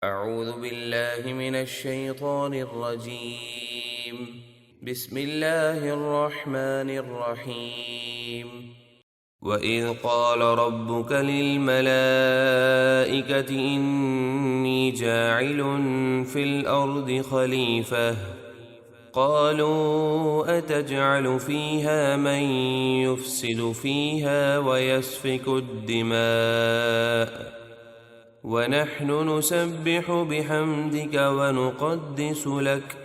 أعوذ بالله من الشيطان الرجيم. بسم الله الرحمن الرحيم. وإذ قال ربك للملائكة إني جاعل في الأرض خليفة قالوا أتجعل فيها من يفسد فيها ويسفك الدماء ونحن نسبح بحمدك ونقدس لك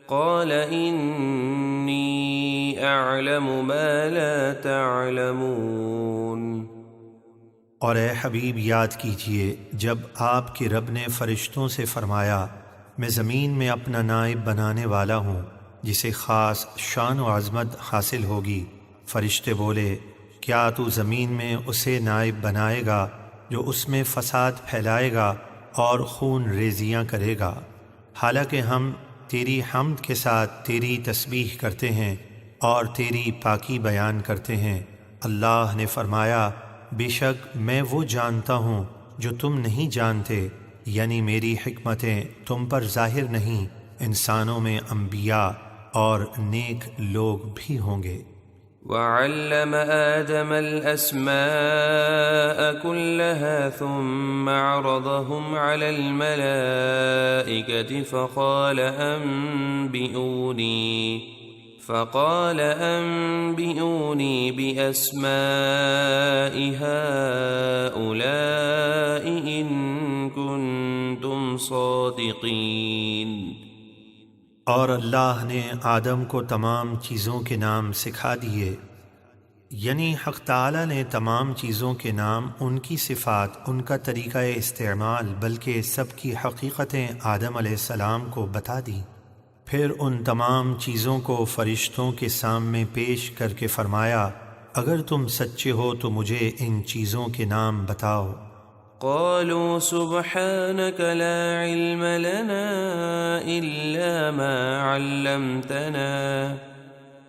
قال إني أعلم ما لا تعلمون۔ اور اے حبیب یاد کیجئے جب آپ کے رب نے فرشتوں سے فرمایا میں زمین میں اپنا نائب بنانے والا ہوں جسے خاص شان و عظمت حاصل ہوگی۔ فرشتے بولے کیا تو زمین میں اسے نائب بنائے گا جو اس میں فساد پھیلائے گا اور خون ریزیاں کرے گا، حالانکہ ہم تیری حمد کے ساتھ تیری تسبیح کرتے ہیں اور تیری پاکی بیان کرتے ہیں۔ اللہ نے فرمایا بے شک میں وہ جانتا ہوں جو تم نہیں جانتے، یعنی میری حکمتیں تم پر ظاہر نہیں۔ انسانوں میں انبیاء اور نیک لوگ بھی ہوں گے۔ وعلم آدم الأسماء كلها ثم عرضهم على الملائكة فقال أنبئوني بأسماء هؤلاء إن كنتم صادقين۔ اور اللہ نے آدم کو تمام چیزوں کے نام سکھا دیے، یعنی حق تعالی نے تمام چیزوں کے نام، ان کی صفات، ان کا طریقہ استعمال، بلکہ سب کی حقیقتیں آدم علیہ السلام کو بتا دیں۔ پھر ان تمام چیزوں کو فرشتوں کے سامنے پیش کر کے فرمایا اگر تم سچے ہو تو مجھے ان چیزوں کے نام بتاؤ۔ قالوا سبحانك لا علم لنا إلا ما علمتنا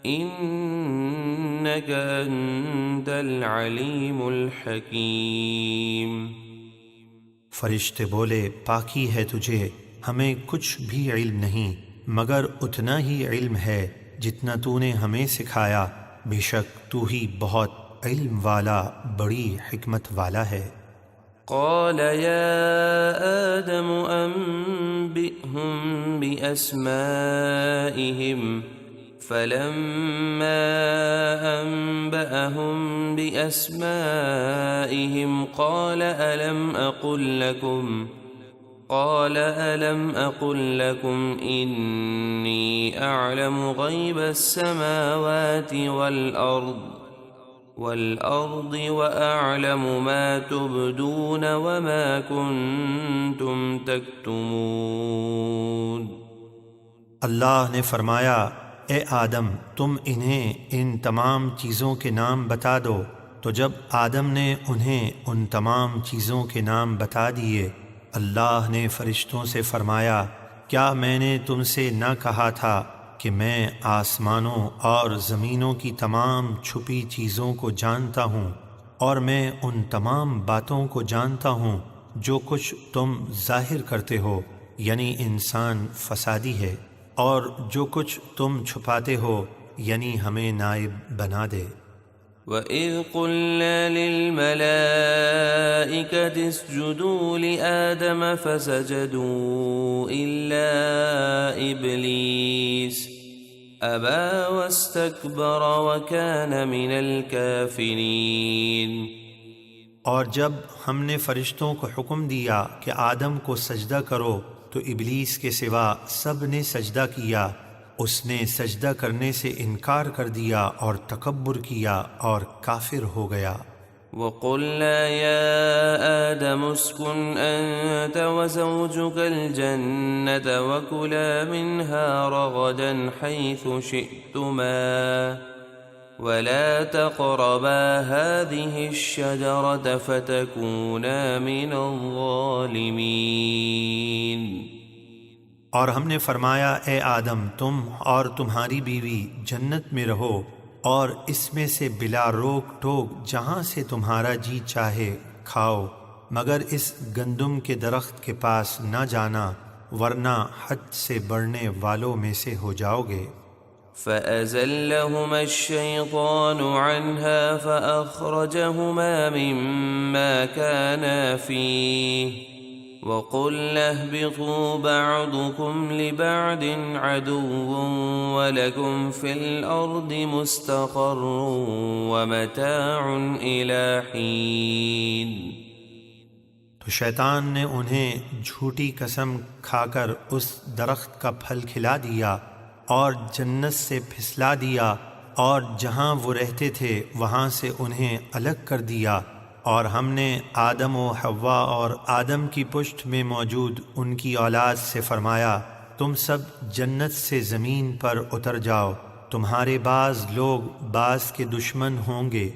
إنك أنت العليم الحكيم۔ فرشتے بولے پاکی ہے تجھے، ہمیں کچھ بھی علم نہیں مگر اتنا ہی علم ہے جتنا تو نے ہمیں سکھایا، بے شک تو ہی بہت علم والا، بڑی حکمت والا ہے۔ قال يا آدم أنبئهم بأسمائهم فلما أنبأهم بأسمائهم قال ألم أقل لكم إني أعلم غيب السماوات والأرض وأعلم ما تبدون وما كنتم تكتمون۔ اللہ نے فرمایا اے آدم تم انہیں ان تمام چیزوں کے نام بتا دو۔ تو جب آدم نے انہیں ان تمام چیزوں کے نام بتا دیے، اللہ نے فرشتوں سے فرمایا کیا میں نے تم سے نہ کہا تھا کہ میں آسمانوں اور زمینوں کی تمام چھپی چیزوں کو جانتا ہوں، اور میں ان تمام باتوں کو جانتا ہوں جو کچھ تم ظاہر کرتے ہو، یعنی انسان فسادی ہے، اور جو کچھ تم چھپاتے ہو یعنی ہمیں نائب بنا دے۔ وَإِذْ قُلْنَا لِلْمَلَائِكَةِ اسْجُدُوا لِآدَمَ فَسَجَدُوا إِلَّا إِبْلِيسَ أَبَى وَاسْتَكْبَرَ وَكَانَ مِنَ الْكَافِرِينَ۔ اور جب ہم نے فرشتوں کو حکم دیا کہ آدم کو سجدہ کرو تو ابلیس کے سوا سب نے سجدہ کیا، اس نے سجدہ کرنے سے انکار کر دیا اور تکبر کیا اور کافر ہو گیا۔ وَقُلْنَا يَا آدَمُ اسْكُنْ أَنْتَ وَزَوْجُكَ الْجَنَّةَ وَكُلَا مِنْهَا رَغَدًا حَيْثُ شِئْتُمَا وَلَا تَقْرَبَا هَذِهِ الشَّجَرَةَ فَتَكُونَا مِنَ الظَّالِمِينَ۔ اور ہم نے فرمایا اے آدم تم اور تمہاری بیوی جنت میں رہو اور اس میں سے بلا روک ٹوک جہاں سے تمہارا جی چاہے کھاؤ، مگر اس گندم کے درخت کے پاس نہ جانا ورنہ حد سے بڑھنے والوں میں سے ہو جاؤ گے۔ فأزلهما الشيطان عنها فأخرجهما مما كانا فيه وقلنا اهبطوا بعضكم لبعض عدو ولكم في الأرض مستقر ومتاع إلى حين۔ تو شیطان نے انہیں جھوٹی قسم کھا کر اس درخت کا پھل کھلا دیا اور جنت سے پھسلا دیا، اور جہاں وہ رہتے تھے وہاں سے انہیں الگ کر دیا، اور ہم نے آدم و حوا اور آدم کی پشت میں موجود ان کی اولاد سے فرمایا تم سب جنت سے زمین پر اتر جاؤ، تمہارے بعض لوگ بعض کے دشمن ہوں گے،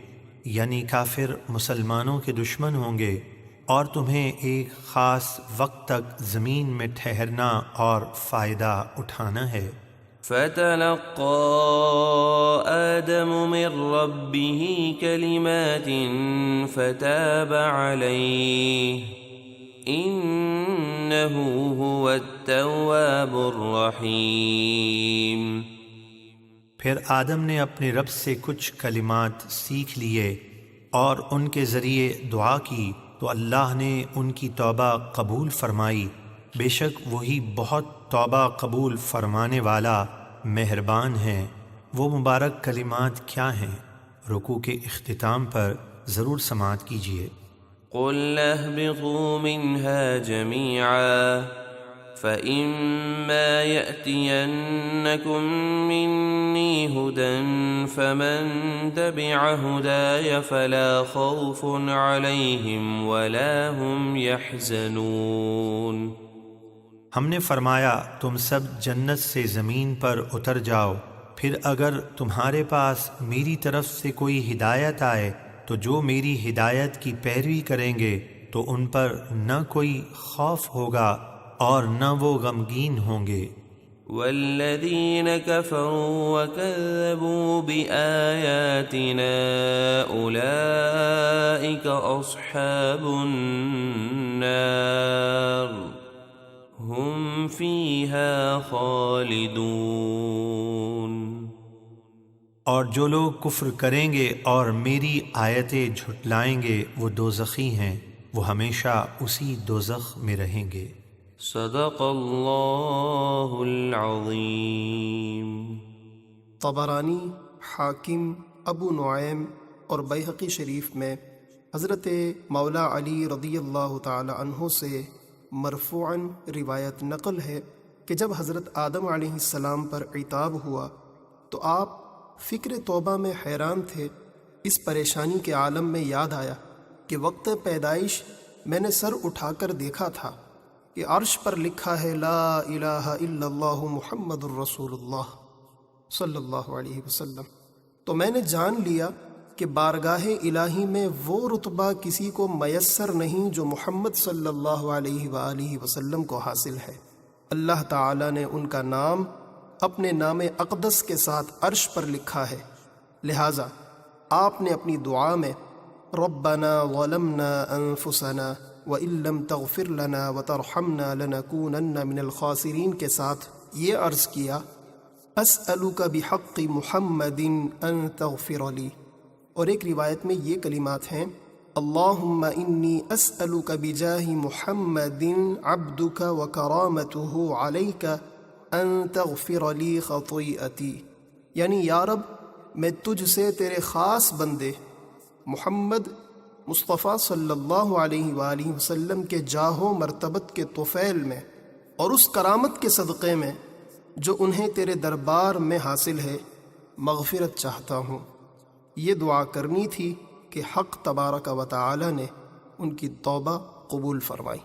یعنی کافر مسلمانوں کے دشمن ہوں گے، اور تمہیں ایک خاص وقت تک زمین میں ٹھہرنا اور فائدہ اٹھانا ہے۔ فتلقى آدم من ربه كلمات فتاب عليه إنه هو التواب الرحيم۔ پھر آدم نے اپنے رب سے کچھ کلمات سیکھ لیے اور ان کے ذریعے دعا کی تو اللہ نے ان کی توبہ قبول فرمائی، بے شک وہی بہت توبہ قبول فرمانے والا مہربان ہیں۔ وہ مبارک کلمات کیا ہیں؟ رکوع کے اختتام پر ضرور سماعت کیجیے۔ قُلْ اهْبِطُوا مِنْهَا جَمِيعًا فَإِمَّا يَأْتِيَنَّكُم مِّنِّي هُدًى فَمَن تَبِعَ هُدَايَ فَلَا خَوْفٌ عَلَيْهِمْ وَلَا هُمْ يَحْزَنُونَ۔ ہم نے فرمایا تم سب جنت سے زمین پر اتر جاؤ، پھر اگر تمہارے پاس میری طرف سے کوئی ہدایت آئے تو جو میری ہدایت کی پیروی کریں گے تو ان پر نہ کوئی خوف ہوگا اور نہ وہ غمگین ہوں گے۔ والذین کفروا وکذبوا بآیاتنا اولئک اصحاب النار ہم فیہا خالدون۔ اور جو لوگ کفر کریں گے اور میری آیتیں جھٹلائیں گے وہ دوزخی ہیں، وہ ہمیشہ اسی دوزخ میں رہیں گے۔ صدق اللہ العظیم۔ طبرانی، حاکم، ابو نعیم اور بیہقی شریف میں حضرت مولا علی رضی اللہ تعالی عنہ سے مرفوعاً روایت نقل ہے کہ جب حضرت آدم علیہ السلام پر عتاب ہوا تو آپ فکر توبہ میں حیران تھے۔ اس پریشانی کے عالم میں یاد آیا کہ وقت پیدائش میں نے سر اٹھا کر دیکھا تھا کہ عرش پر لکھا ہے لا الہ الا اللہ محمد الرسول اللہ صلی اللہ علیہ وسلم، تو میں نے جان لیا کہ بارگاہ الہی میں وہ رتبہ کسی کو میسر نہیں جو محمد صلی اللہ علیہ وآلہ وسلم کو حاصل ہے۔ اللہ تعالی نے ان کا نام اپنے نام اقدس کے ساتھ عرش پر لکھا ہے، لہٰذا آپ نے اپنی دعا میں ربنا ظلمنا انفسنا وَإِن لَّمْ تَغْفِرْ لَنَا وَتَرْحَمْنَا لَنَكُونَنَّ مِنَ الْخَاسِرِينَ کے ساتھ یہ عرض کیا أَسْأَلُكَ بِحَقِّ مُحَمَّدٍ أَن تَغْفِرَ لِي، اور ایک روایت میں یہ کلمات ہیں اللہم انی أسألك بجاہ محمد عبدك وکرامته علیک ان تغفر لی خطیئتی، یعنی یا رب میں تجھ سے تیرے خاص بندے محمد مصطفیٰ صلی اللہ علیہ وآلہ وسلم کے جاہ و مرتبت کے طفیل میں اور اس کرامت کے صدقے میں جو انہیں تیرے دربار میں حاصل ہے مغفرت چاہتا ہوں۔ یہ دعا کرنی تھی کہ حق تبارک و تعالی نے ان کی توبہ قبول فرمائی۔